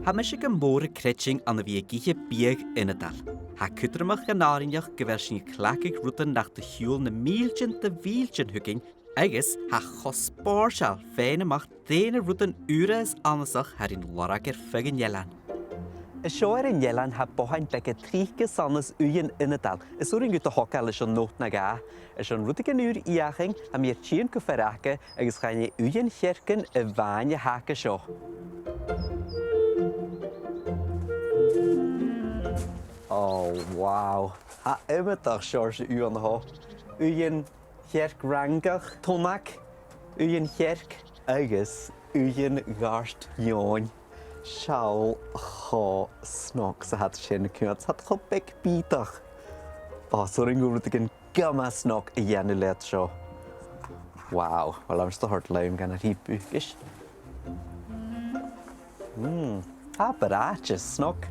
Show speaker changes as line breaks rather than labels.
Hamasig yn môr y cretching an y fi gige bieg yn y dal. Ha cydrymach yn arinnach gyfer sy'n clagig rwydyn nach dy hiwl na miljan dy filjan hwgyn, agos ha chosborsial fein ymach dyn y rwydyn ures anasach harin lorag ffygyn ielan. Y sioer yn ielan ha bohain beg y trichge sanas Uighean yn y dal. Ys o'r un gyda hocal ys o'n not na ga. Ys o'n rwdig yn yw'r iaching am i'r tîn cwfferacau agos chael ei Uighean cherken y fain y hac y sio. Oh, wow. Ha ymwydach siors y an ho. Uighean cherk rangach tomac. Uighean cherk agos Uighean garst iawn. Siawl cho snog sa had sy'n y cynnydd. Had cho bec bidach. O, so'r un gwrdd yn gyma snog y yen y leid sio. Wow. Wel, am sto hort laim gan yr hi bwgis. Ha barrachd snog.